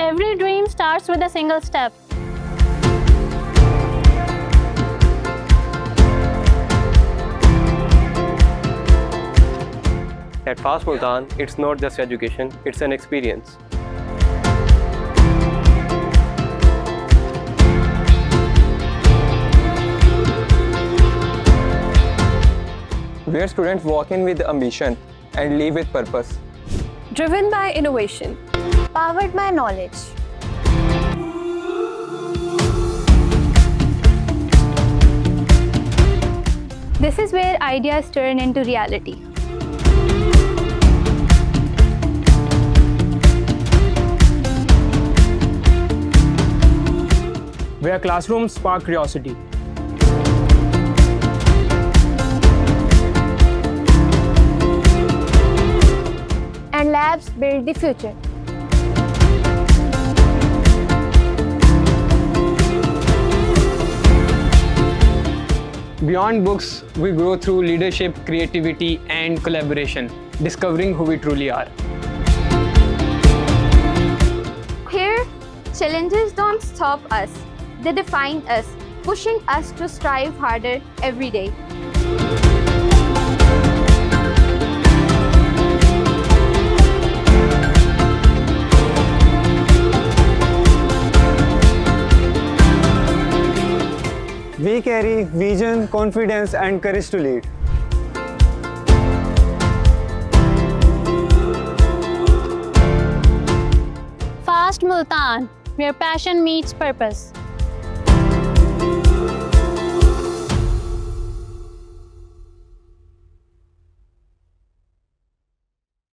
Every dream starts with a single step. At FAST Multan, it's not just education, it's an experience. Where students walk in with ambition and leave with purpose. Driven by innovation. Powered by knowledge. This is where ideas turn into reality. Where classrooms spark curiosity. And labs build the future. Beyond books, we grow through leadership, creativity, and collaboration, discovering who we truly are. Here, challenges don't stop us. They define us, pushing us to strive harder every day. We carry vision, confidence, and courage to lead. FAST Multan, where passion meets purpose.